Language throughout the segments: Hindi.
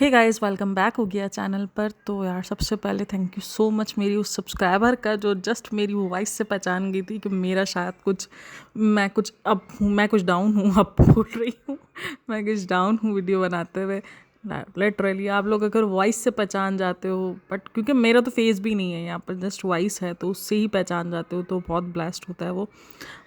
हे गाइस, वेलकम बैक हो गया चैनल पर। तो यार, सबसे पहले थैंक यू सो मच मेरी उस सब्सक्राइबर का जो जस्ट मेरी वॉइस से पहचान गई थी कि मेरा शायद कुछ मैं कुछ अप हूँ, मैं कुछ डाउन हूँ। अब बोल रही हूँ मैं कुछ डाउन हूँ वीडियो बनाते हुए। लिटरली आप लोग अगर वॉइस से पहचान जाते हो, बट क्योंकि मेरा तो फेस भी नहीं है यहाँ पर, जस्ट वॉइस है, तो उससे ही पहचान जाते हो, तो बहुत ब्लेस्ड होता है वो।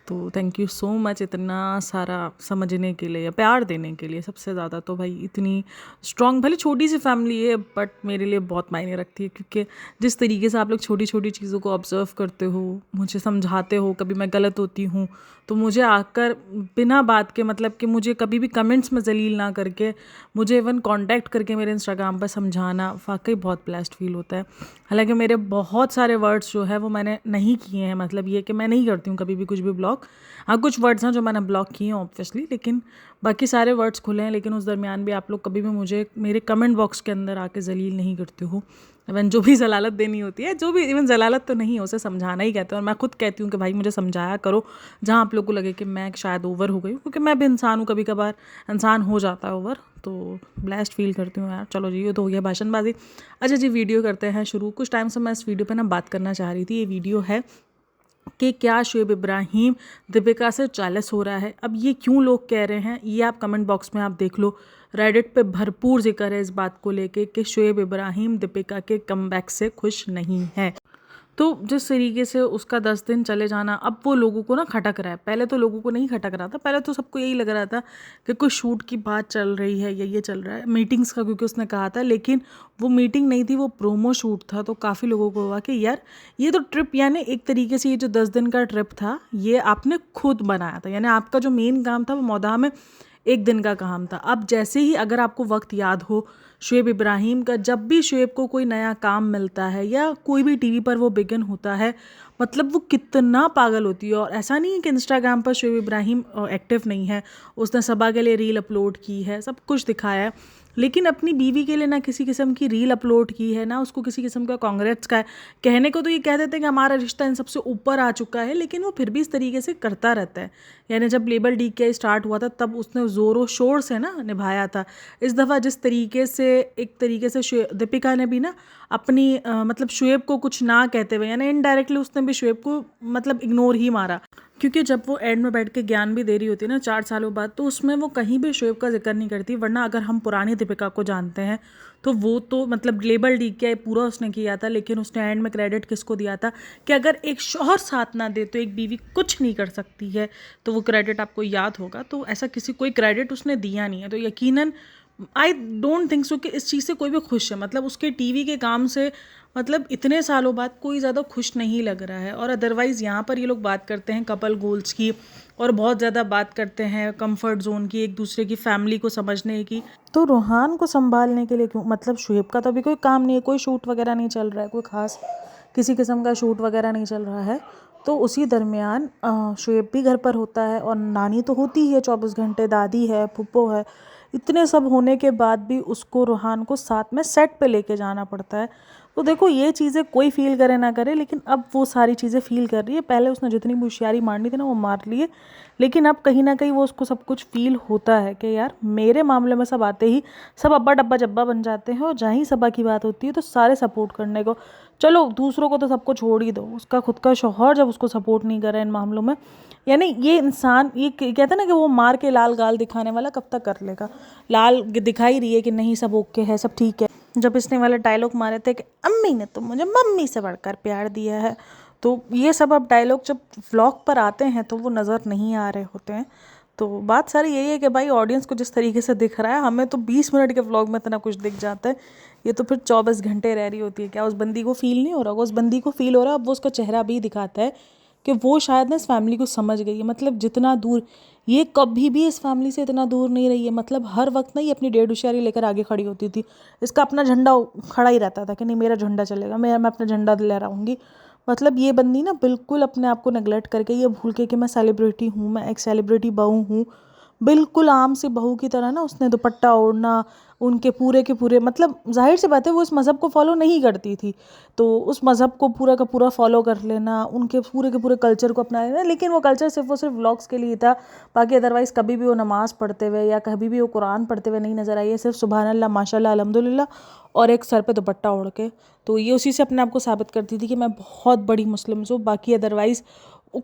तो थैंक यू सो मच इतना सारा समझने के लिए या प्यार देने के लिए। सबसे ज़्यादा तो भाई, इतनी स्ट्रॉन्ग, भले छोटी सी फैमिली है बट मेरे लिए बहुत मायने रखती है, क्योंकि जिस तरीके से आप लोग छोटी छोटी चीज़ों को ऑब्जर्व करते हो, मुझे समझाते हो, कभी मैं गलत होती हूँ तो मुझे आकर बिना बात के, मतलब कि मुझे कभी भी कमेंट्स में जलील ना करके, मुझे इवन कांटेक्ट करके मेरे इंस्टाग्राम पर समझाना, वाकई बहुत ब्लेस्ड फील होता है। हालांकि मेरे बहुत सारे वर्ड्स जो है वो मैंने नहीं किए हैं, मतलब ये कि मैं नहीं करती हूँ कभी भी कुछ भी ब्लॉग। हाँ, कुछ वर्ड्स हैं जो मैंने ब्लॉक किए हैं ऑब्वियसली, लेकिन बाकी सारे वर्ड्स खुले हैं। लेकिन उस दरमियान भी आप लोग कभी भी मुझे मेरे कमेंट बॉक्स के अंदर आके जलील नहीं करते हो। इवन जो भी जलालत देनी होती है, जो भी, इवन जलालत तो नहीं है, उसे समझाना ही कहते हैं। और मैं खुद कहती हूँ कि भाई मुझे समझाया करो जहाँ आप लोग को लगे कि मैं शायद ओवर हो गई हूँ, क्योंकि मैं भी इंसान हूँ, कभी कभार इंसान हो जाता है ओवर। तो ब्लेस्ड फील करती हूँ यार। चलो जी, ये तो हो गया भाषणबाजी। अच्छा जी, वीडियो करते हैं शुरू। कुछ टाइम से मैं इस वीडियो पे ना बात करना चाह रही थी। ये वीडियो है कि क्या शुएब इब्राहिम दीपिका से जेलस हो रहा है। अब ये क्यों लोग कह रहे हैं, ये आप कमेंट बॉक्स में आप देख लो। रेडिट पे भरपूर जिक्र है इस बात को लेके कि शुएब इब्राहिम दीपिका के कमबैक से खुश नहीं है। तो जिस तरीके से उसका 10 दिन चले जाना, अब वो लोगों को ना खटक रहा है। पहले तो लोगों को नहीं खटक रहा था, पहले तो सबको यही लग रहा था कि कोई शूट की बात चल रही है या ये चल रहा है मीटिंग्स का, क्योंकि उसने कहा था। लेकिन वो मीटिंग नहीं थी, वो प्रोमो शूट था। तो काफ़ी लोगों को हुआ कि यार, ये तो ट्रिप, यानी एक तरीके से ये जो 10 दिन का ट्रिप था, ये आपने खुद बनाया था। यानी आपका जो मेन काम था वो मौदा में एक दिन का काम था। अब जैसे ही, अगर आपको वक्त याद हो, शुएब इब्राहिम का जब भी शुएब को कोई नया काम मिलता है या कोई भी टीवी पर वो बिगिन होता है, मतलब वो कितना पागल होती है। और ऐसा नहीं है कि इंस्टाग्राम पर शुएब इब्राहिम एक्टिव नहीं है, उसने सबा के लिए रील अपलोड की है, सब कुछ दिखाया है, लेकिन अपनी बीवी के लिए ना किसी किस्म की रील अपलोड की है, ना उसको किसी किस्म का कांग्रेट्स का है। कहने को तो ये कह देते हैं कि हमारा रिश्ता इन सबसे ऊपर आ चुका है, लेकिन वो फिर भी इस तरीके से करता रहता है। यानी जब लेबल डी के स्टार्ट हुआ था, तब उसने ज़ोरों शोर से ना निभाया था। इस दफ़ा जिस तरीके से, एक तरीके से दीपिका ने भी ना अपनी मतलब शुएब को कुछ ना कहते हुए, यानी इनडायरेक्टली उसने भी शुएब को मतलब इग्नोर ही मारा। क्योंकि जब वो एंड में बैठ के ज्ञान भी दे रही होती है ना 4 सालों बाद, तो उसमें वो कहीं भी शुएब का जिक्र नहीं करती। वरना अगर हम पुरानी दीपिका को जानते हैं तो वो तो मतलब लेबल डी के पूरा उसने किया था, लेकिन उसने एंड में क्रेडिट किसको दिया था कि अगर एक शौहर साथ ना दे तो एक बीवी कुछ नहीं कर सकती है। तो वो क्रेडिट आपको याद होगा। तो ऐसा किसी कोई क्रेडिट उसने दिया नहीं है। तो यकीनन आई डोंट थिंक सो कि इस चीज़ से कोई भी खुश है। मतलब उसके टीवी के काम से, मतलब इतने सालों बाद कोई ज़्यादा खुश नहीं लग रहा है। और अदरवाइज़ यहाँ पर ये लोग बात करते हैं कपल गोल्स की, और बहुत ज़्यादा बात करते हैं कंफर्ट जोन की, एक दूसरे की फैमिली को समझने की। तो रूहान को संभालने के लिए क्यों, मतलब शुएब का तो अभी कोई काम नहीं है, कोई शूट वगैरह नहीं चल रहा है, कोई ख़ास किसी किस्म का शूट वगैरह नहीं चल रहा है। तो उसी दरमियान शुएब भी घर पर होता है, और नानी तो होती ही है 24 घंटे, दादी है, फूफो है। इतने सब होने के बाद भी उसको रूहान को साथ में सेट पे लेके जाना पड़ता है। तो देखो, ये चीज़ें कोई फील करे ना करे, लेकिन अब वो सारी चीज़ें फील कर रही है। पहले उसने जितनी भी होशियारी मारनी थी ना, वो मार लिए, लेकिन अब कहीं ना कहीं वो उसको सब कुछ फील होता है कि यार, मेरे मामले में सब आते ही सब अब्बा डब्बा जब्बा बन जाते हैं, और जहाँ ही सबा की बात होती है तो सारे सपोर्ट करने को। चलो, दूसरों को तो सबको छोड़ ही दो, उसका खुद का शौहर जब उसको सपोर्ट नहीं कर रहा है इन मामलों में, यानी ये इंसान, ये कहते हैं ना कि वो मार के लाल गाल दिखाने वाला कब तक कर लेगा। लाल दिखाई रही है कि नहीं, सब ओके है, सब ठीक है। जब इसने वाले डायलॉग मारे थे कि अम्मी ने तो मुझे मम्मी से बढ़कर प्यार दिया है, तो ये सब अब डायलॉग जब व्लॉग पर आते हैं तो वो नज़र नहीं आ रहे होते हैं। तो बात सारी यही है कि भाई, ऑडियंस को जिस तरीके से दिख रहा है, हमें तो 20 मिनट के व्लॉग में इतना कुछ दिख जाता है, ये तो फिर 24 घंटे रह रही होती है। क्या उस बंदी को फील नहीं हो रहा? उस बंदी को फील हो रहा है। अब वो उसका चेहरा भी दिखाता है कि वो शायद ना इस फैमिली को समझ गई है। मतलब जितना दूर, ये कभी भी इस फैमिली से इतना दूर नहीं रही है। मतलब हर वक्त ना ये अपनी डेढ़ होशियारी लेकर आगे खड़ी होती थी। इसका अपना झंडा खड़ा ही रहता था कि नहीं, मेरा झंडा चलेगा, मैं अपना झंडा लहराऊंगी। मतलब ये बंदी ना बिल्कुल अपने आप को नेगलेक्ट करके, ये भूल के कि मैं सेलिब्रिटी हूँ, मैं एक सेलिब्रिटी बहू हूँ, बिल्कुल आम सी बहू की तरह ना उसने दुपट्टा ओढ़ना, उनके पूरे के पूरे मतलब ज़ाहिर सी बात है वो इस मज़हब को फॉलो नहीं करती थी, तो उस मज़हब को पूरा का पूरा फॉलो कर लेना, उनके पूरे के पूरे कल्चर को अपना लेना, लेकिन वो कल्चर सिर्फ और सिर्फ व्लॉग्स के लिए था। बाकी अदरवाइज़ कभी भी वो नमाज़ पढ़ते हुए या कभी भी वो कुरान पढ़ते हुए नहीं नज़र आई है। सिर्फ सुबहान अल्लाह, माशाल्लाह, अल्हम्दुलिल्लाह और एक सर पे दुपट्टा ओढ़ के। तो ये उसी से अपने आप को साबित करती थी कि मैं बहुत बड़ी मुस्लिम हूँ। बाकी अदरवाइज़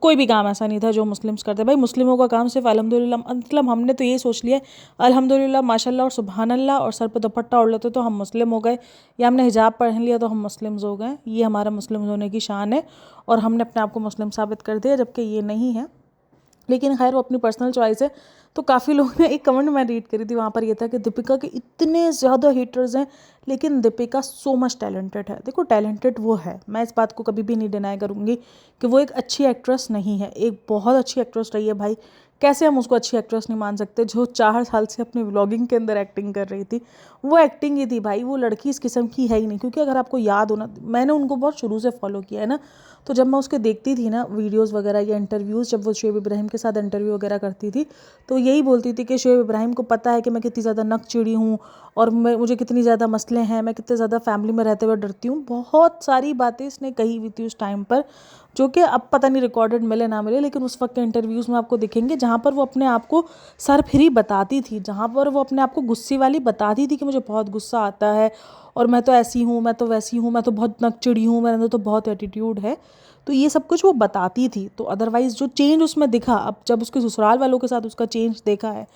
कोई भी काम ऐसा नहीं था जो मुस्लिम्स करते। भाई मुस्लिमों का काम सिर्फ अल्हम्दुलिल्लाह, मतलब हमने तो ये सोच लिया अल्हम्दुलिल्लाह, माशाल्लाह और सुबहान अल्लाह और सर पे दुपट्टा ओढ़ लेते तो हम मुस्लिम हो गए, या हमने हिजाब पहन लिया तो हम मुस्लिम्स हो गए। ये हमारा मुस्लिम होने की शान है और हमने अपने आप को मुस्लिम साबित कर दिया, जबकि ये नहीं है। लेकिन खैर वो अपनी पर्सनल चॉइस है। तो काफ़ी लोगों ने एक कमेंट मैं रीड करी थी, वहाँ पर ये था कि दीपिका के इतने ज़्यादा हेटर्स हैं, लेकिन दीपिका सो मच टैलेंटेड है। देखो टैलेंटेड वो है, मैं इस बात को कभी भी नहीं डिनाई करूँगी कि वो एक अच्छी एक्ट्रेस नहीं है, एक बहुत अच्छी एक्ट्रेस रही है भाई। कैसे हम उसको अच्छी एक्ट्रेस नहीं मान सकते, जो 4 साल से अपनी व्लॉगिंग के अंदर एक्टिंग कर रही थी। वो एक्टिंग ही थी भाई, वो लड़की इस किस्म की है ही नहीं। क्योंकि अगर आपको याद हो ना, मैंने उनको बहुत शुरू से फॉलो किया है ना, तो जब मैं उसके देखती थी ना वीडियोस वगैरह या इंटरव्यूज़, जब वो शोएब इब्राहिम के साथ इंटरव्यू वगैरह करती थी, तो यही बोलती थी कि शोएब इब्राहिम को पता है कि मैं कितनी ज़्यादा नकचिड़ी हूँ और मुझे कितनी ज़्यादा मसले हैं, मैं कितने ज़्यादा फैमिली में रहते हुए डरती हूँ। बहुत सारी बातें इसने कही हुई थी उस टाइम पर, जो कि अब पता नहीं रिकॉर्डेड मिले ना मिले, लेकिन उस वक्त के इंटरव्यूज़ में आपको दिखेंगे जहाँ पर वो अपने आप को सरफिरी बताती थी, जहाँ पर वो अपने आप को गुस्से वाली बताती थी कि मुझे बहुत गुस्सा आता है और मैं तो ऐसी हूँ, मैं तो वैसी हूँ, मैं तो बहुत नकचिड़ी हूँ, मेरे अंदर तो बहुत एटीट्यूड है। तो ये सब कुछ वो बताती थी। तो अदरवाइज़ जो चेंज उसमें दिखा, अब जब उसके ससुराल वालों के साथ उसका चेंज देखा है,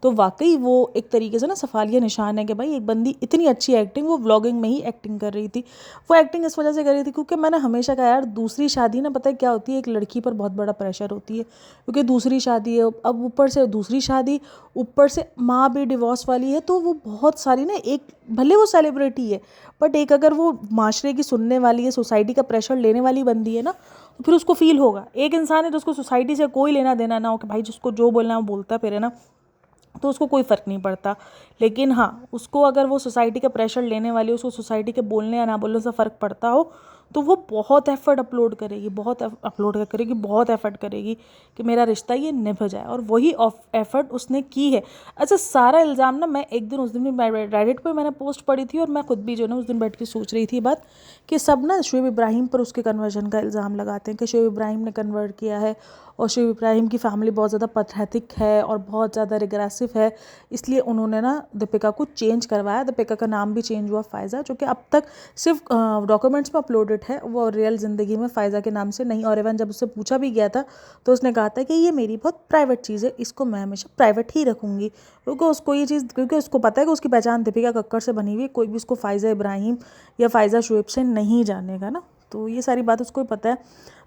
तो वाकई वो एक तरीके से ना सफालिया निशान है कि भाई एक बंदी इतनी अच्छी एक्टिंग, वो व्लॉगिंग में ही एक्टिंग कर रही थी। वो एक्टिंग इस वजह से कर रही थी क्योंकि मैंने हमेशा कहा यार, दूसरी शादी ना, पता है क्या होती है, एक लड़की पर बहुत बड़ा प्रेशर होती है, क्योंकि दूसरी शादी है, अब ऊपर से दूसरी शादी, ऊपर से माँ भी डिवोर्स वाली है, तो वो बहुत सारी ना, एक भले वो सेलिब्रिटी है बट एक अगर वो माशरे की सुनने वाली है, सोसाइटी का प्रेशर लेने वाली बंदी है ना, तो फिर उसको फील होगा। एक इंसान है जिसको सोसाइटी से कोई लेना देना ना हो, कि भाई जिसको जो बोलना है वो बोलता फिर है ना, तो उसको कोई फ़र्क नहीं पड़ता। लेकिन हाँ, उसको अगर वो सोसाइटी का प्रेशर लेने वाली, उसको सोसाइटी के बोलने या ना बोलने से फ़र्क पड़ता हो, तो वो बहुत एफ़र्ट अपलोड करेगी, बहुत अपलोड करेगी, बहुत एफ़र्ट करेगी कि मेरा रिश्ता ये निभ जाए, और वही एफ़र्ट उसने की है। अच्छा, सारा इल्ज़ाम ना, मैं एक दिन उस दिन भी रेडिट पे मैंने पोस्ट पढ़ी थी और मैं खुद भी जो ना उस दिन बैठ के सोच रही थी बात, कि सब ना शोएब इब्राहिम पर उसके कन्वर्जन का इल्ज़ाम लगाते हैं कि शोएब इब्राहिम ने कन्वर्ट किया है और शोएब इब्राहिम की फैमिली बहुत ज़्यादा पैथेटिक है और बहुत ज़्यादा रिग्रेसिव है, इसलिए उन्होंने ना दीपिका को चेंज करवाया। दीपिका का नाम भी चेंज हुआ फ़ायज़ा, जो कि अब तक सिर्फ डॉक्यूमेंट्स में अपलोडेड है, वो रियल ज़िंदगी में फ़ायज़ा के नाम से नहीं। और इवन जब उससे पूछा भी गया था तो उसने कहा था कि ये मेरी बहुत प्राइवेट चीज़ है, इसको मैं हमेशा प्राइवेट ही रखूँगी, क्योंकि उसको ये चीज़, क्योंकि उसको पता है कि उसकी पहचान दीपिका कक्कड़ से बनी हुई है, कोई भी उसको फ़ायज़ा इब्राहिम या फ़ायज़ा शोएब से नहीं जानेगा ना। तो ये सारी बात उसको पता है।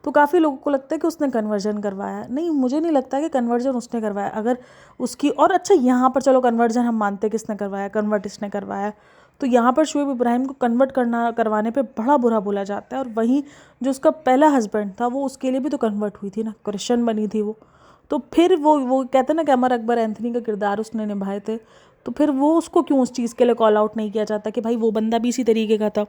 तो काफ़ी लोगों को लगता है कि उसने कन्वर्जन करवाया, नहीं, मुझे नहीं लगता कि कन्वर्जन उसने करवाया। अगर उसकी, और अच्छा यहाँ पर चलो कन्वर्जन हम मानते हैं किसने करवाया, कन्वर्ट इसने करवाया, तो यहाँ पर शोएब इब्राहिम को कन्वर्ट करवाने पे बड़ा बुरा बोला जाता है। और वहीं जो उसका पहला हस्बैंड था, वो उसके लिए भी तो कन्वर्ट हुई थी ना, क्रिश्चियन बनी थी वो। तो फिर वो कहते हैं ना कि अमर अकबर एंथनी का किरदार उसने निभाए थे, तो फिर वो उसको क्यों उस चीज़ के लिए कॉल आउट नहीं किया जाता कि भाई वो बंदा भी इसी तरीके का था,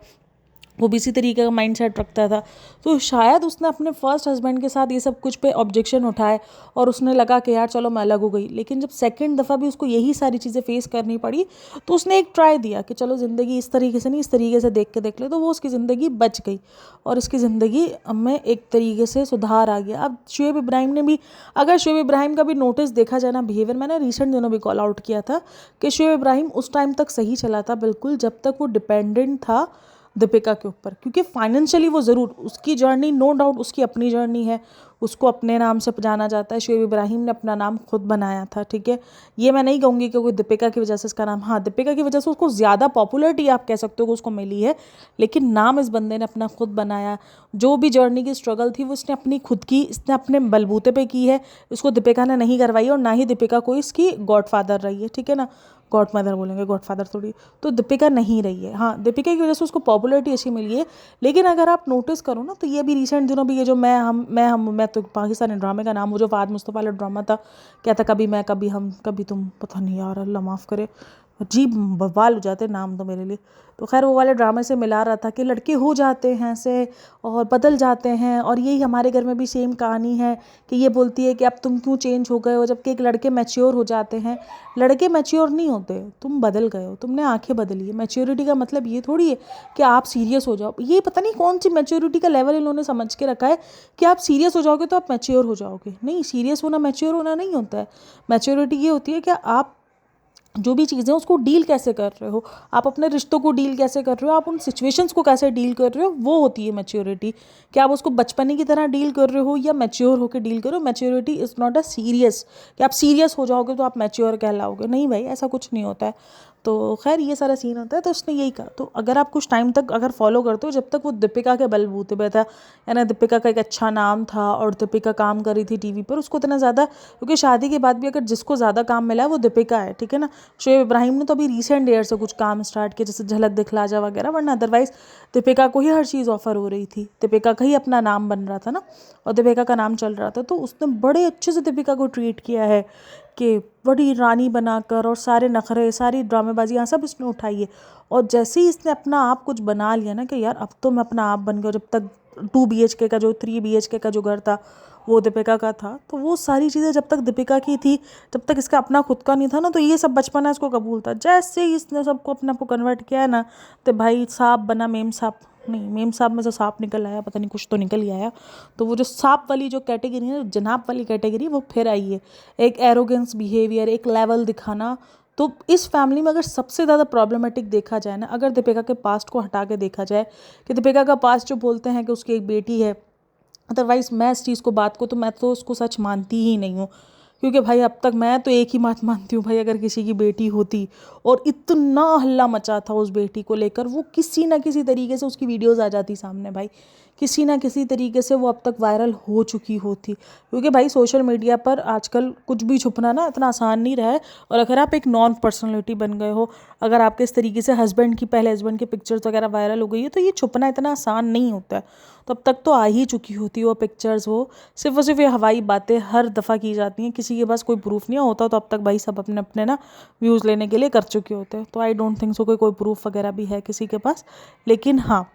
वो भी इसी तरीके का माइंडसेट रखता था। तो शायद उसने अपने फर्स्ट हस्बैंड के साथ ये सब कुछ पे ऑब्जेक्शन उठाए और उसने लगा कि यार चलो मैं अलग हो गई। लेकिन जब सेकंड दफ़ा भी उसको यही सारी चीज़ें फेस करनी पड़ी, तो उसने एक ट्राई दिया कि चलो ज़िंदगी इस तरीके से नहीं, इस तरीके से देख ले, तो वो उसकी ज़िंदगी बच गई और इसकी ज़िंदगी में एक तरीके से सुधार आ गया। अब शोएब इब्राहिम ने भी, अगर शोएब इब्राहिम का भी नोटिस देखा जाए ना, बिहेवियर, मैंने रिसेंट दिनों भी कॉल आउट किया था कि शोएब इब्राहिम उस टाइम तक सही चला था बिल्कुल, जब तक वो डिपेंडेंट था दीपिका के ऊपर। क्योंकि फाइनेंशियली वो ज़रूर, उसकी जर्नी नो डाउट उसकी अपनी जर्नी है, उसको अपने नाम से जाना जाता है। शोएब इब्राहिम ने अपना नाम खुद बनाया था, ठीक है, ये मैं नहीं कहूँगी कि कोई दीपिका की वजह से इसका नाम, हाँ दीपिका की वजह से उसको ज़्यादा पॉपुलरिटी आप कह सकते हो कि उसको मिली है, लेकिन नाम इस बंदे ने अपना खुद बनाया। जो भी जर्नी की स्ट्रगल थी वो इसने अपनी खुद की, इसने अपने बलबूते पे की है, इसको दीपिका ने नहीं करवाई और ना ही दीपिका कोई इसकी गॉडफादर रही है, ठीक है ना, गॉड मदर बोलेंगे, गॉडफादर थोड़ी, तो दीपिका नहीं रही है। हाँ, दीपिका की वजह से उसको पॉपुलरिटी अच्छी मिली है। लेकिन अगर आप नोटिस करो ना, तो ये भी रिसेंट दिनों भी ये जो मैं तो पाकिस्तानी ड्रामे का नाम, वो जो फाद मुस्तफ़ा वाला ड्रामा था, क्या था, कभी मैं कभी हम कभी तुम, पता नहीं यार, अल्लाह माफ़ करे, अजीब बवाल हो जाते नाम तो मेरे लिए। तो खैर वो वाले ड्रामे से मिला रहा था कि लड़के हो जाते हैं ऐसे और बदल जाते हैं, और यही हमारे घर में भी सेम कहानी है कि ये बोलती है कि अब तुम क्यों चेंज हो गए हो, जबकि एक लड़के मैच्योर हो जाते हैं। लड़के मैच्योर नहीं होते, तुम बदल गए हो, तुमने आंखें बदली है। मैच्योरिटी का मतलब ये थोड़ी है कि आप सीरियस हो जाओ। ये पता नहीं कौन सी मैच्योरिटी का लेवल इन्होंने समझ के रखा है कि आप सीरियस हो जाओगे तो आप मैच्योर हो जाओगे। नहीं, सीरियस होना मैच्योर होना नहीं होता है। मैच्योरिटी ये होती है कि आप जो भी चीज़ें उसको डील कैसे कर रहे हो, आप अपने रिश्तों को डील कैसे कर रहे हो, आप उन सिचुएशंस को कैसे डील कर रहे हो, वो होती है मैच्योरिटी। कि आप उसको बचपने की तरह डील कर रहे हो या मैच्योर होकर डील करो। Maturity is not a serious कि आप सीरियस हो जाओगे तो आप मैच्योर कहलाओगे। नहीं भाई, ऐसा कुछ नहीं होता है। तो खैर ये सारा सीन होता है। तो उसने यही कहा, तो अगर आप कुछ टाइम तक अगर फॉलो करते हो, जब तक वो दीपिका के बलबूते पे था, यानी दीपिका का एक अच्छा नाम था और दीपिका काम कर रही थी टीवी पर, उसको इतना ज़्यादा, क्योंकि शादी के बाद भी अगर जिसको ज़्यादा काम मिला है वो दीपिका है, ठीक है ना। शोएब इब्राहिम ने तो अभी रिसेंट ईयर से कुछ काम स्टार्ट किया, जैसे झलक दिखला जा वगैरह, वरना अदरवाइज दीपिका को ही हर चीज़ ऑफर हो रही थी। दीपिका का ही अपना नाम बन रहा था ना, और दीपिका का नाम चल रहा था। तो उसने बड़े अच्छे से दीपिका को ट्रीट किया है कि बड़ी रानी बनाकर, और सारे नखरे, सारी ड्रामेबाजियाँ सब इसने उठाई है। और जैसे ही इसने अपना आप कुछ बना लिया ना कि यार अब तो मैं अपना आप बन गया, जब तक 2 BHK का जो 3 BHK का जो घर था वो दीपिका का था, तो वो सारी चीज़ें जब तक दीपिका की थी, जब तक इसका अपना खुद का नहीं था ना, तो ये सब बचपना इसको कबूल था। जैसे ही इसने सबको अपने आप को कन्वर्ट किया है ना, तो भाई सांप बना मेम सांप। नहीं, मेम साहब में से सांप निकल आया, पता नहीं कुछ तो निकल ही आया। तो वो जो सांप वाली जो कैटेगरी है, जनाब वाली कैटेगरी, वो फिर आई है। एक एरोगेंस बिहेवियर, एक लेवल दिखाना। तो इस फैमिली में अगर सबसे ज़्यादा प्रॉब्लमेटिक देखा जाए ना, अगर दीपिका के पास्ट को हटा के देखा जाए, कि दीपिका का पास्ट जो बोलते हैं कि उसकी एक बेटी है, अदरवाइज़ मैं इस चीज़ को, बात को, तो मैं तो उसको सच मानती ही नहीं हूँ। क्योंकि भाई अब तक मैं तो एक ही बात मानती हूँ भाई, अगर किसी की बेटी होती और इतना हल्ला मचा था उस बेटी को लेकर, वो किसी ना किसी तरीके से उसकी वीडियोज़ आ जाती सामने भाई, किसी ना किसी तरीके से वो अब तक वायरल हो चुकी होती। क्योंकि भाई सोशल मीडिया पर आजकल कुछ भी छुपना ना इतना आसान नहीं रहा है। और अगर आप एक नॉन पर्सनैलिटी बन गए हो, अगर आपके इस तरीके से पहले हस्बैंड की पिक्चर्स वगैरह वायरल हो गई है, तो ये छुपना इतना आसान नहीं होता है। तो अब तक तो आ ही चुकी होती वो पिक्चर्स, वो सिर्फ और सिर्फ ये हवाई बातें हर दफ़ा की जाती हैं, किसी के पास कोई प्रूफ नहीं होता। तो अब तक भाई सब अपने अपने ना व्यूज़ लेने के लिए कर चुके होते हैं। तो आई डोंट थिंक सो कोई प्रूफ वगैरह भी है किसी के पास। लेकिन हाँ,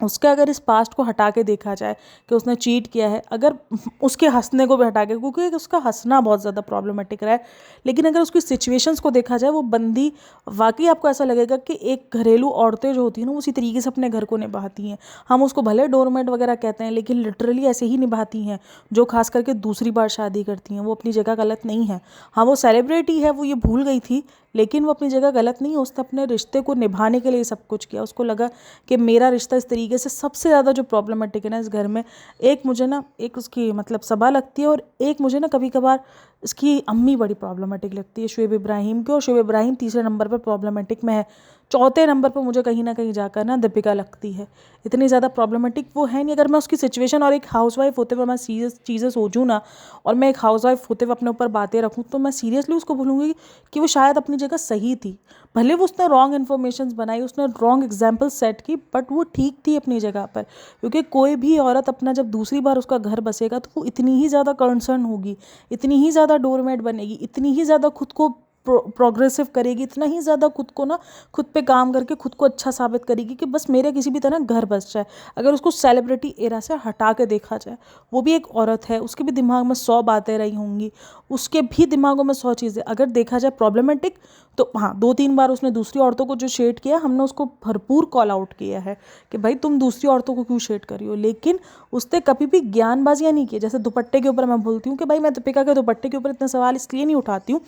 उसका अगर इस पास्ट को हटा के देखा जाए कि उसने चीट किया है, अगर उसके हंसने को भी हटा के, क्योंकि उसका हंसना बहुत ज़्यादा प्रॉब्लमेटिक रहा है, लेकिन अगर उसकी सिचुएशंस को देखा जाए, वो बंदी वाकई आपको ऐसा लगेगा कि एक घरेलू औरतें जो होती हैं ना, उसी तरीके से अपने घर को निभाती हैं। हम उसको भले डोरमेट वगैरह कहते हैं, लेकिन लिटरली ऐसे ही निभाती हैं। जो खास करके दूसरी बार शादी करती हैं, वो अपनी जगह गलत नहीं है। हाँ, वो सेलिब्रिटी है, वो ये भूल गई थी, लेकिन वो अपनी जगह गलत नहीं है। उसने अपने रिश्ते को निभाने के लिए सब कुछ किया। उसको लगा कि मेरा रिश्ता इस तरीके से, सबसे ज़्यादा जो प्रॉब्लमेटिक है ना इस घर में, एक मुझे ना, एक उसकी मतलब सबा लगती है, और एक मुझे ना कभी कभार इसकी अम्मी बड़ी प्रॉब्लमेटिक लगती है, शोएब इब्राहिम की। और शोएब इब्राहिम तीसरे नंबर पर प्रॉब्लमेटिक में है। चौथे नंबर पर मुझे कहीं ना कहीं जाकर ना दीपिका लगती है। इतनी ज़्यादा प्रॉब्लमेटिक वो है नहीं। अगर मैं उसकी सिचुएशन और एक हाउसवाइफ होते हुए मैं सीरियस चीज़ें सोचूं ना, और मैं एक हाउसवाइफ होते हुए अपने ऊपर बातें रखूं, तो मैं सीरियसली उसको बोलूँगी कि वो शायद अपनी जगह सही थी। भले वो उसने रॉन्ग इन्फॉर्मेशन बनाई, उसने रॉन्ग एग्जाम्पल सेट की, बट वो ठीक थी अपनी जगह पर। क्योंकि कोई भी औरत अपना जब दूसरी बार उसका घर बसेगा, तो वो इतनी ही ज़्यादा कंसर्न होगी, इतनी ही ज़्यादा डोरमेट बनेगी, इतनी ही ज़्यादा खुद को प्रोग्रेसिव करेगी, इतना ही ज़्यादा खुद को ना, खुद पे काम करके खुद को अच्छा साबित करेगी कि बस मेरे किसी भी तरह घर बस जाए। अगर उसको सेलिब्रिटी एरा से हटा के देखा जाए, वो भी एक औरत है, उसके भी दिमाग में 100 बातें रही होंगी, उसके भी दिमागों में 100 चीज़ें। अगर देखा जाए प्रॉब्लमेटिक, तो हाँ, 2-3 बार उसने दूसरी औरतों को जो शेड किया, हमने उसको भरपूर कॉल आउट किया है कि भाई तुम दूसरी औरतों को क्यों शेड करी हो। लेकिन उसने कभी भी ज्ञानबाजियाँ नहीं की। जैसे दुपट्टे के ऊपर मैं बोलती हूँ कि भाई मैं दीपिका के दुपट्टे के ऊपर इतने सवाल इसलिए नहीं उठाती हूँ।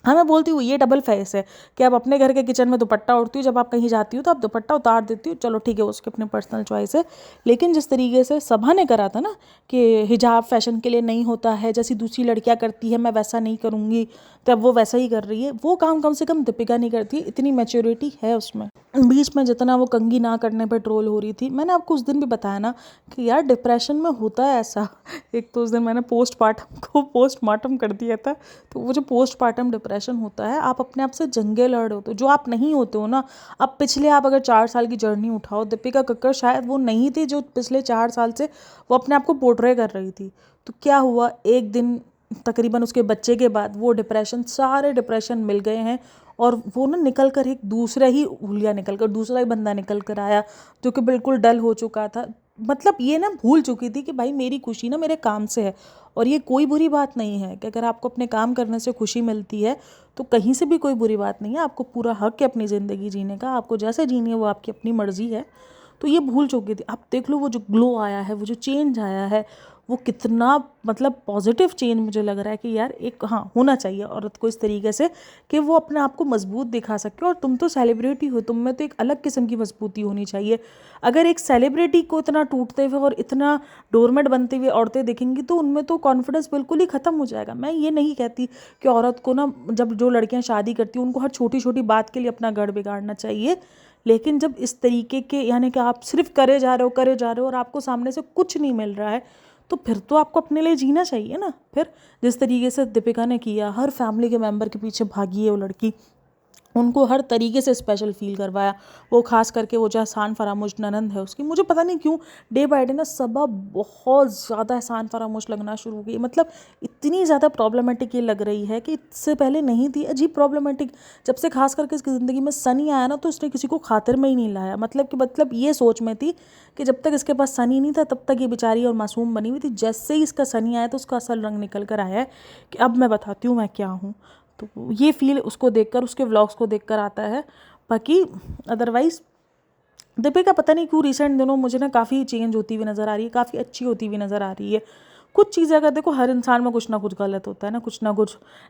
हाँ, मैं बोलती हूँ ये डबल फेस है कि आप अपने घर के किचन में दुपट्टा ओढ़ती हो, जब आप कहीं जाती हो तो आप दुपट्टा उतार देती हो, चलो ठीक है, उसके अपने पर्सनल चॉइस है। लेकिन जिस तरीके से सबा ने करा था ना कि हिजाब फैशन के लिए नहीं होता है, जैसी दूसरी लड़कियाँ करती है मैं वैसा नहीं करूँगी, तब वो वैसा ही कर रही है। वो काम कम से कम दीपिका नहीं करती, इतनी मैच्योरिटी है उसमें। बीच में जितना वो कंघी ना करने पर ट्रोल हो रही थी, मैंने आपको उस दिन भी बताया ना कि यार डिप्रेशन में होता है ऐसा। एक तो उस दिन मैंने पोस्टमार्टम को पोस्टमार्टम कर दिया था। तो वो जो पोस्टमार्टम डिप्रेशन होता है, आप अपने आप से जंगे लड़ रहे होते हो, जो आप नहीं होते हो ना। अब पिछले आप अगर 4 साल की जर्नी उठाओ, दीपिका कक्कड़ शायद वो नहीं थी जो पिछले 4 साल से वो अपने आप को पोर्ट्रे कर रही थी। तो क्या हुआ, एक दिन तकरीबन उसके बच्चे के बाद वो डिप्रेशन, सारे डिप्रेशन मिल गए हैं, और वो ना निकल कर एक दूसरा ही हुलिया निकल कर दूसरा ही बंदा निकल कर आया जो कि बिल्कुल डल हो चुका था। मतलब ये ना भूल चुकी थी कि भाई मेरी खुशी ना मेरे काम से है। और ये कोई बुरी बात नहीं है कि अगर आपको अपने काम करने से खुशी मिलती है तो कहीं से भी कोई बुरी बात नहीं है। आपको पूरा हक है अपनी ज़िंदगी जीने का, आपको जैसे जीनी है वो आपकी अपनी मर्ज़ी है। तो ये भूल चुकी थी। आप देख लो वो जो ग्लो आया है, वो जो चेंज आया है, वो कितना मतलब पॉजिटिव चेंज मुझे लग रहा है कि यार एक हाँ होना चाहिए औरत को इस तरीके से कि वो अपने आप को मजबूत दिखा सके। और तुम तो सेलिब्रिटी हो, तुम में तो एक अलग किस्म की मजबूती होनी चाहिए। अगर एक सेलिब्रिटी को इतना टूटते हुए और इतना डोरमेट बनते हुए औरतें दिखेंगी तो उनमें तो कॉन्फिडेंस बिल्कुल ही ख़त्म हो जाएगा। मैं ये नहीं कहती कि औरत को ना, जब जो लड़कियां शादी करती हैं उनको हर छोटी छोटी बात के लिए अपना घर बिगाड़ना चाहिए, लेकिन जब इस तरीके के यानी कि आप सिर्फ करे जा रहे हो और आपको सामने से कुछ नहीं मिल रहा है तो फिर तो आपको अपने लिए जीना चाहिए ना। फिर जिस तरीके से दीपिका ने किया, हर फैमिली के मेंबर के पीछे भागी है वो लड़की, उनको हर तरीके से स्पेशल फील करवाया। वो खास करके वो जो एहसान फरामोश ननंद है उसकी, मुझे पता नहीं क्यों डे बाय डे ना सबा बहुत ज़्यादा एहसान फरामोश लगना शुरू हो गई। मतलब इतनी ज़्यादा प्रॉब्लमेटिक ये लग रही है कि इससे पहले नहीं थी। अजीब प्रॉब्लमेटिक। जब से खास करके इसकी ज़िंदगी में सनी आया ना तो उसने किसी को खातिर में ही नहीं लाया। मतलब ये सोच में थी कि जब तक इसके पास सनी नहीं था तब तक ये बेचारी और मासूम बनी हुई थी। जैसे ही इसका सनी आया तो उसका असल रंग निकल कर आया है कि अब मैं बताती हूँ मैं क्या हूँ। तो ये फील उसको देखकर, उसके व्लॉग्स को देखकर आता है। बाकी अदरवाइज़ दीपिका पता नहीं क्यों रिसेंट दिनों मुझे ना काफ़ी चेंज होती हुई नज़र आ रही है, काफ़ी अच्छी होती हुई नज़र आ रही है। कुछ चीज़ें अगर देखो, हर इंसान में कुछ ना कुछ गलत होता है ना कुछ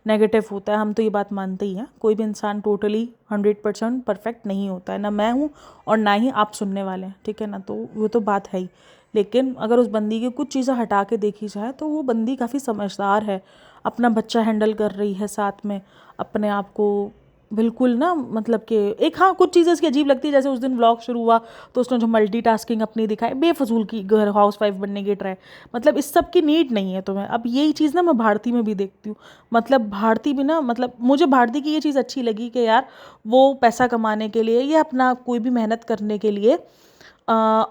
नेगेटिव होता है, हम तो ये बात मानते ही हैं। कोई भी इंसान टोटली 100% परफेक्ट नहीं होता है, ना मैं हूँ और ना ही आप सुनने वाले हैं, ठीक है ना। तो वो तो बात है ही। लेकिन अगर उस बंदी की कुछ चीज़ें हटा के देखी जाए तो वो बंदी काफ़ी समझदार है, अपना बच्चा हैंडल कर रही है, साथ में अपने आप को बिल्कुल ना, मतलब कि एक हाँ कुछ चीज़ें इसकी अजीब लगती है। जैसे उस दिन व्लॉग शुरू हुआ तो उसने जो मल्टीटास्किंग अपनी दिखाई, बेफजूल की घर हाउस वाइफ बनने की ट्राई, मतलब इस सब की नीड नहीं है तुम्हें। अब यही चीज़ ना मैं भारती में भी देखती हूँ। मतलब भारती भी ना, मतलब मुझे भारती की ये चीज़ अच्छी लगी कि यार वो पैसा कमाने के लिए या अपना कोई भी मेहनत करने के लिए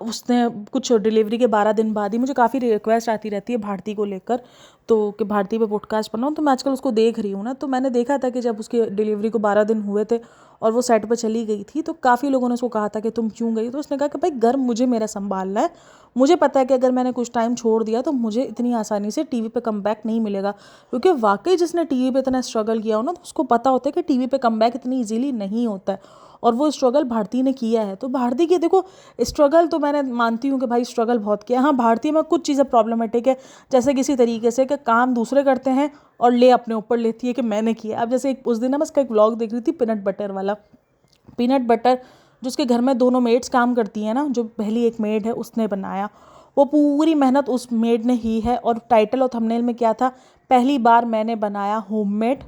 उसने कुछ डिलीवरी के 12 दिन बाद ही, मुझे काफ़ी रिक्वेस्ट आती रहती है भारती को लेकर, तो कि भारती पे पॉडकास्ट बनाओ, तो मैं आजकल उसको देख रही हूँ ना। तो मैंने देखा था कि जब उसकी डिलीवरी को 12 दिन हुए थे और वो सेट पर चली गई थी तो काफ़ी लोगों ने उसको कहा था कि तुम क्यों गई। तो उसने कहा कि भाई घर मुझे मेरा संभालना है, मुझे पता है कि अगर मैंने कुछ टाइम छोड़ दिया तो मुझे इतनी आसानी से टीवी पे कमबैक नहीं मिलेगा। क्योंकि वाकई जिसने टीवी पे इतना स्ट्रगल किया हो ना तो उसको पता होता है कि टीवी पे कमबैक इतनी ईजीली नहीं होता है। और वो स्ट्रगल भारती ने किया है। तो भारती की देखो स्ट्रगल तो मैंने मानती हूँ कि भाई स्ट्रगल बहुत किया। हाँ भारती में कुछ चीज़ें प्रॉब्लमेटिक है, जैसे किसी तरीके से कि काम दूसरे करते हैं और ले अपने ऊपर लेती है कि मैंने किया। अब जैसे उस दिन ना मैं उसका एक व्लॉग देख रही थी पीनट बटर वाला, पीनट बटर जो उसके घर में दोनों मेड्स काम करती हैं ना, जो पहली एक मेड है उसने बनाया, वो पूरी मेहनत उस मेड ने ही है। और टाइटल और थंबनेल में क्या था, पहली बार मैंने बनाया होममेड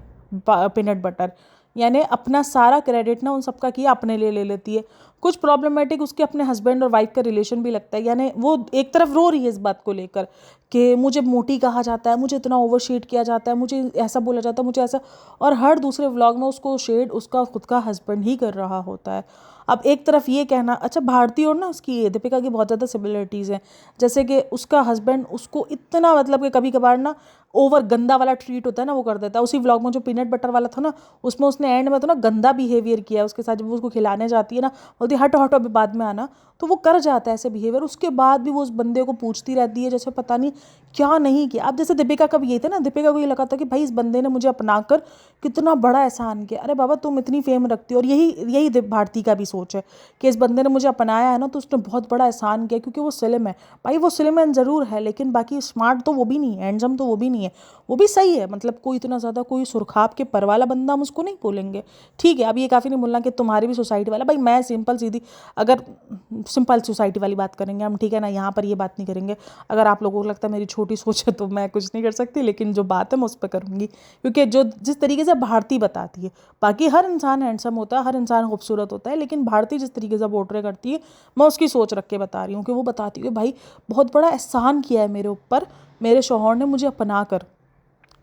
पीनट बटर। यानी अपना सारा क्रेडिट ना उन सबका किया अपने लिए ले लेती है। कुछ प्रॉब्लमेटिक उसके अपने हस्बैंड और वाइफ का रिलेशन भी लगता है। यानी वो एक तरफ रो रही है इस बात को लेकर कि मुझे मोटी कहा जाता है, मुझे इतना ओवरशेड किया जाता है, मुझे ऐसा बोला जाता है, मुझे ऐसा। और हर दूसरे व्लॉग में उसको शेड उसका खुद का हस्बैंड ही कर रहा होता है। अब एक तरफ ये कहना, अच्छा भारती और ना उसकी दीपिका की बहुत ज़्यादा सिमिलरिटीज़ हैं। जैसे कि उसका हस्बैंड उसको इतना, मतलब कि कभी कभार ना ओवर गंदा वाला ट्रीट होता है ना वो कर देता है। उसी व्लॉग में जो पीनट बटर वाला था ना, उसमें उसने एंड में तो ना गंदा बिहेवियर किया उसके साथ। जब वो उसको खिलाने जाती है ना, बोलती हट हटो अभी बाद में आना, तो वो कर जाता है ऐसे बिहेवियर। उसके बाद भी वो उस बंदे को पूछती रहती है जैसे पता नहीं क्या नहीं किया। अब जैसे दीपिका का भी ये था ना, दीपिका को ये लगा था कि भाई इस बंदे ने मुझे अपनाकर कितना बड़ा एहसान किया। अरे बाबा तुम इतनी फेम रखती हो, और यही भारती का भी सोच है कि इस बंदे ने मुझे अपनाया है ना तो उसने बहुत बड़ा एहसान किया, क्योंकि वो सिलिम है। भाई वो सिलिम एंड ज़रूर है, लेकिन बाकी स्मार्ट तो वो भी नहीं है, हैंडसम तो वो भी नहीं है, वो भी सही है। मतलब कोई इतना ज़्यादा कोई सुरखाब के पर वाला बंदा हम उसको नहीं बोलेंगे, ठीक है। अब ये काफ़ी नहीं बोलना कि तुम्हारी भी सोसाइटी वाला, भाई मैं सिंपल सीधी, अगर सिंपल सोसाइटी वाली बात करेंगे हम, ठीक है ना, यहाँ पर ये बात नहीं करेंगे। अगर आप लोगों को लगता है मेरी छोटी सोच है तो मैं कुछ नहीं कर सकती, लेकिन जो बात है मैं उस पर करूँगी, क्योंकि जो जिस तरीके से भारती बताती है, बाकी हर इंसान हैंडसम होता है, हर इंसान खूबसूरत होता है, लेकिन भारती जिस तरीके से पोर्ट्रे करती है मैं उसकी सोच रख के बता रही हूँ कि वो बताती है भाई बहुत बड़ा एहसान किया है मेरे ऊपर मेरे शौहर ने मुझे अपना कर,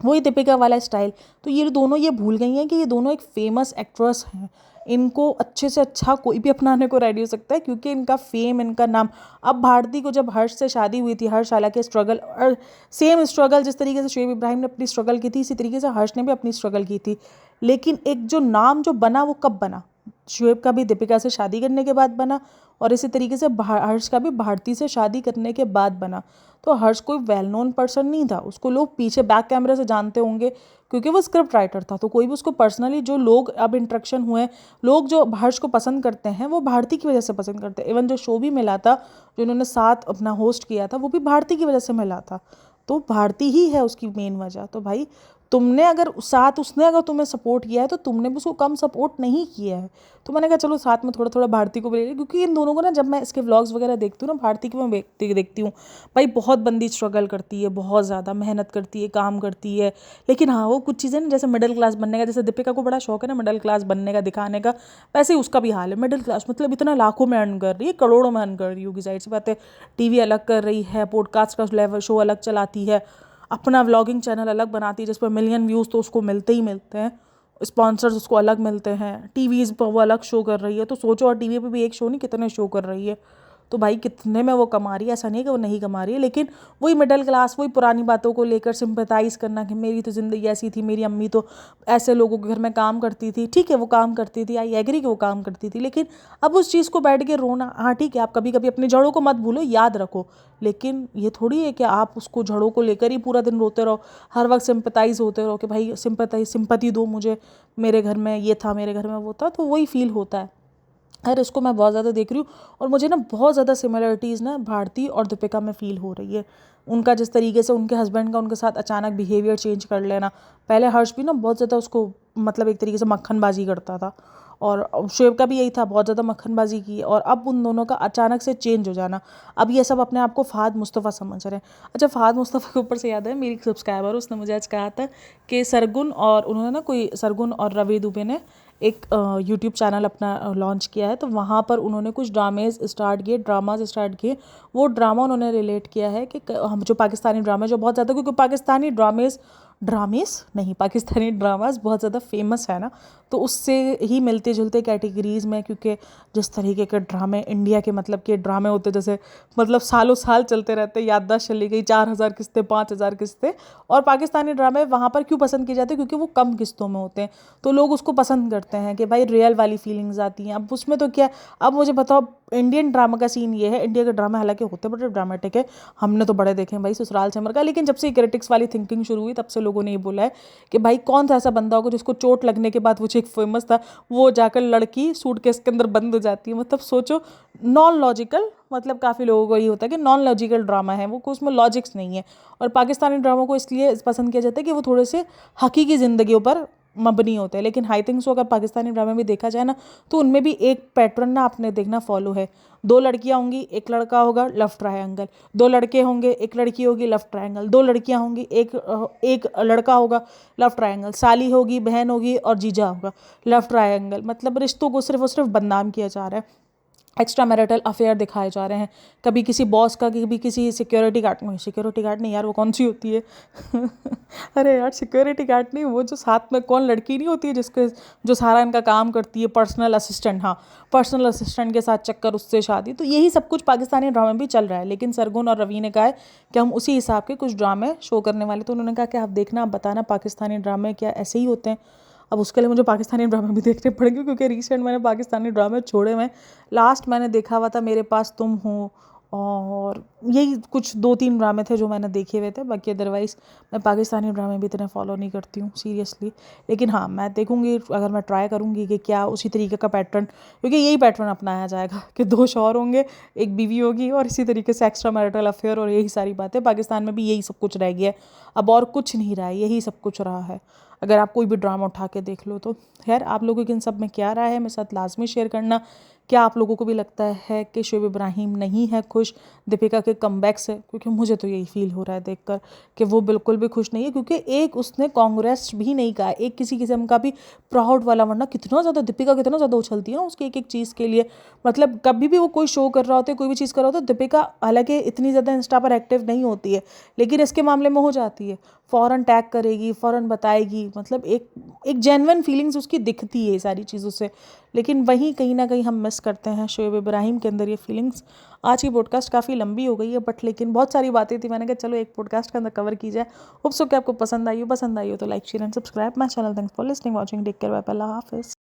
वही दीपिका वाला स्टाइल। तो ये दोनों ये भूल गई हैं कि ये दोनों एक फेमस एक्ट्रेस हैं, इनको अच्छे से अच्छा कोई भी अपनाने को रेडी हो सकता है, क्योंकि इनका फेम, इनका नाम। अब भारती को जब हर्ष से शादी हुई थी, हर्ष हालांकि स्ट्रगल, और सेम स्ट्रगल जिस तरीके से शुएब इब्राहिम ने अपनी स्ट्रगल की थी इसी तरीके से हर्ष ने भी अपनी स्ट्रगल की थी, लेकिन एक जो नाम जो बना वो कब बना, शुएब का भी दीपिका से शादी करने के बाद बना, और इसी तरीके से हर्ष का भी भारती से शादी करने के बाद बना। तो हर्ष कोई वेल नोन पर्सन नहीं था, उसको लोग पीछे बैक कैमरे से जानते होंगे क्योंकि वो स्क्रिप्ट राइटर था। तो कोई भी उसको पर्सनली, जो लोग अब इंट्रैक्शन हुए, लोग जो हर्ष को पसंद करते हैं वो भारती की वजह से पसंद करते हैं। इवन जो शो भी मिला था, जो उन्होंने साथ अपना होस्ट किया था, वो भी भारती की वजह से मिला था। तो भारती ही है उसकी मेन वजह। तो भाई तुमने अगर साथ, उसने अगर तुम्हें सपोर्ट किया है तो तुमने भी उसको कम सपोर्ट नहीं किया है। तो मैंने कहा चलो साथ में थोड़ा थोड़ा भारती को भी ले लिया, क्योंकि इन दोनों को ना, जब मैं इसके व्लॉग्स वगैरह देखती हूँ ना, भारती की मैं देखती हूँ भाई, बहुत बंदी स्ट्रगल करती है, बहुत ज़्यादा मेहनत करती है, काम करती है। लेकिन हाँ, वो कुछ चीज़ें ना, जैसे मिडिल क्लास बनने का, जैसे दीपिका को बड़ा शौक है ना मिडिल क्लास बनने का, दिखाने का, वैसे ही उसका भी हाल है। मिडिल क्लास मतलब इतना लाखों में अर्न कर रही है, करोड़ों में अर्न कर रही होगी, जाहिर सी बात है। टीवी अलग कर रही है, पॉडकास्ट का लेवल शो अलग चलाती है, अपना व्लॉगिंग चैनल अलग बनाती है जिस पर मिलियन व्यूज़ तो उसको मिलते ही मिलते हैं, स्पॉन्सर्स उसको अलग मिलते हैं, टीवीज़ पर वो अलग शो कर रही है। तो सोचो, और टीवी पे भी एक शो नहीं, कितने शो कर रही है। तो भाई कितने में वो कमा रही है, ऐसा नहीं है कि वो नहीं कमा रही है। लेकिन वही मिडिल क्लास, वही पुरानी बातों को लेकर सिंपैथाइज़ करना कि मेरी तो ज़िंदगी ऐसी थी, मेरी अम्मी तो ऐसे लोगों के घर में काम करती थी। ठीक है, वो काम करती थी, आई एग्री कि वो काम करती थी, लेकिन अब उस चीज़ को बैठ के रोना, हाँ ठीक है, आप कभी कभी अपनी जड़ों को मत भूलो, याद रखो, लेकिन ये थोड़ी है कि आप उसको जड़ों को लेकर ही पूरा दिन रोते रहो, हर वक्त सिंपैथाइज़ होते रहो कि भाई सिंपैथी दो मुझे, मेरे घर में ये था, मेरे घर में वो था। तो वही फील होता है। खैर, इसको मैं बहुत ज़्यादा देख रही हूँ और मुझे ना बहुत ज़्यादा सिमिलरिटीज़ ना भारती और दीपिका में फ़ील हो रही है। उनका जिस तरीके से उनके हस्बैंड का उनके साथ अचानक बिहेवियर चेंज कर लेना, पहले हर्ष भी ना बहुत ज़्यादा उसको मतलब एक तरीके से मक्खनबाजी करता था, और शुएब का भी यही था, बहुत ज़्यादा मक्खनबाजी की, और अब उन दोनों का अचानक से चेंज हो जाना। अब ये सब अपने आप को फ़ाद मुस्तफ़ा समझ रहे हैं। अच्छा, फ़ाद मुस्तफ़ा के ऊपर से याद है, मेरी एक सब्सक्राइबर, उसने मुझे आज कहा था कि सरगुन और उन्होंने ना कोई, सरगुन और रवि दुबे ने एक यूट्यूब चैनल अपना लॉन्च किया है। तो वहाँ पर उन्होंने कुछ ड्रामाज स्टार्ट किए। वो ड्रामा उन्होंने रिलेट किया है कि हम जो पाकिस्तानी ड्रामा जो बहुत ज़्यादा, क्योंकि पाकिस्तानी ड्रामास बहुत ज़्यादा फेमस है ना, तो उससे ही मिलते जुलते कैटेगरीज़ में, क्योंकि जिस तरीके के ड्रामे इंडिया के मतलब के ड्रामे होते, जैसे मतलब सालों साल चलते रहते, याददाश्त चली गई, 4,000 किस्तें, 5,000 किस्तें। और पाकिस्तानी ड्रामे वहाँ पर क्यों पसंद किए जाते हैं, क्योंकि वो कम किस्तों में होते हैं, तो लोग उसको पसंद करते हैं कि भाई रियल वाली फीलिंग्स आती हैं। अब उसमें तो क्या, अब मुझे बताओ, इंडियन ड्रामा का सीन ये है, इंडिया के ड्रामे हालांकि होते बड़े ड्रामेटिक है, हमने तो बड़े देखे हैं भाई, ससुराल सिमर का, लेकिन जब से क्रिटिक्स वाली थिंकिंग शुरू हुई, तब से लोगों ने ये बोला है कि भाई कौन सा ऐसा बंदा होगा जिसको चोट लगने के बाद, वो जो एक फेमस था, वो जाकर लड़की सूटकेस के अंदर बंद हो जाती है। मतलब सोचो, नॉन लॉजिकल, मतलब काफ़ी लोगों को ये होता है कि नॉन लॉजिकल ड्रामा है वो, उसमें लॉजिक्स नहीं है। और पाकिस्तानी ड्रामा को इसलिए पसंद किया जाता है कि वो थोड़े से हकीकी ज़िंदगियों पर मबनी होते हैं। लेकिन आई थिंक सो, अगर पाकिस्तानी ड्रामे में देखा जाए ना, तो उनमें भी एक पैटर्न ना आपने देखना फॉलो है। 2 लड़कियां होंगी, एक लड़का होगा, लव ट्रायंगल। 2 लड़के होंगे, एक लड़की होगी, लव ट्रायंगल। 2 लड़कियां होंगी, एक लड़का होगा, लव ट्रायंगल। साली होगी, बहन होगी और जीजा होगा, लव ट्रायंगल। मतलब रिश्तों को सिर्फ और सिर्फ बदनाम किया जा रहा है, एक्स्ट्रा मैरिटल अफेयर दिखाए जा रहे हैं। कभी किसी बॉस का, कभी किसी सिक्योरिटी गार्ड नहीं यार, वो कौन सी होती है अरे यार, सिक्योरिटी गार्ड नहीं, वो जो साथ में कौन लड़की नहीं होती है जिसके, जो सारा इनका काम करती है, पर्सनल असिस्टेंट। हाँ, पर्सनल असिस्टेंट के साथ चक्कर, उससे शादी। तो यही सब कुछ पाकिस्तानी ड्रामे भी चल रहा है। लेकिन सरगुन और रवि ने कहा है कि हम उसी हिसाब के कुछ ड्रामे शो करने वाले। तो उन्होंने कहा कि आप देखना, आप बताना पाकिस्तानी ड्रामे क्या ऐसे ही होते हैं। अब उसके लिए मुझे पाकिस्तानी ड्रामे भी देखने पड़ेंगे, क्योंकि रिसेंट मैंने पाकिस्तानी ड्रामे छोड़े हुए। लास्ट मैंने देखा हुआ था मेरे पास तुम हो, और यही कुछ 2-3 ड्रामे थे जो मैंने देखे हुए थे। बाकी अदरवाइज़ मैं पाकिस्तानी ड्रामे भी इतने फॉलो नहीं करती हूँ सीरियसली। लेकिन हाँ, मैं देखूँगी, अगर मैं ट्राई करूँगी कि क्या उसी तरीके का पैटर्न, क्योंकि यही पैटर्न अपनाया जाएगा कि 2 शौहर होंगे, एक बीवी होगी, और इसी तरीके से एक्स्ट्रा मैरिटल अफेयर, और यही सारी बातें। पाकिस्तान में भी यही सब कुछ रह गया है, अब और कुछ नहीं रहा है, यही सब कुछ रहा है। अगर आप कोई भी ड्रामा उठा के देख लो तो। खैर, आप लोगों की इन सब में क्या राय है, मेरे साथ लाजमी शेयर करना। क्या आप लोगों को भी लगता है कि शुएब इब्राहिम नहीं है खुश दीपिका के कमबैक से? क्योंकि मुझे तो यही फील हो रहा है देखकर कि वो बिल्कुल भी खुश नहीं है, क्योंकि एक उसने कांग्रेस भी नहीं कहा, एक किसी किस्म का भी प्राउड वाला, वरना कितना ज़्यादा दीपिका कितना ज़्यादा उछलती है उसकी एक एक चीज़ के लिए। मतलब कभी भी वो कोई शो कर रहा होता है, कोई भी चीज़ कर रहा होता है, दीपिका हालांकि इतनी ज़्यादा इंस्टा पर एक्टिव नहीं होती है, लेकिन इसके मामले में हो जाती है। फ़ौरन टैग करेगी, फ़ौरन बताएगी, मतलब एक जेन्युइन फीलिंग्स उसकी दिखती है ये सारी चीज़ों से। लेकिन वहीं कहीं न कहीं हम मिस करते हैं शोएब इब्राहिम के अंदर ये फीलिंग्स। आज की पॉडकास्ट काफ़ी लंबी हो गई है, बट लेकिन बहुत सारी बातें थी, मैंने कहा चलो एक पॉडकास्ट के अंदर कवर की जाए। होप सो कि आपको पसंद आई हो तो like share and subscribe my channel. Thanks for listening, watching, take care, bye bye, Allah हाफ़िज़।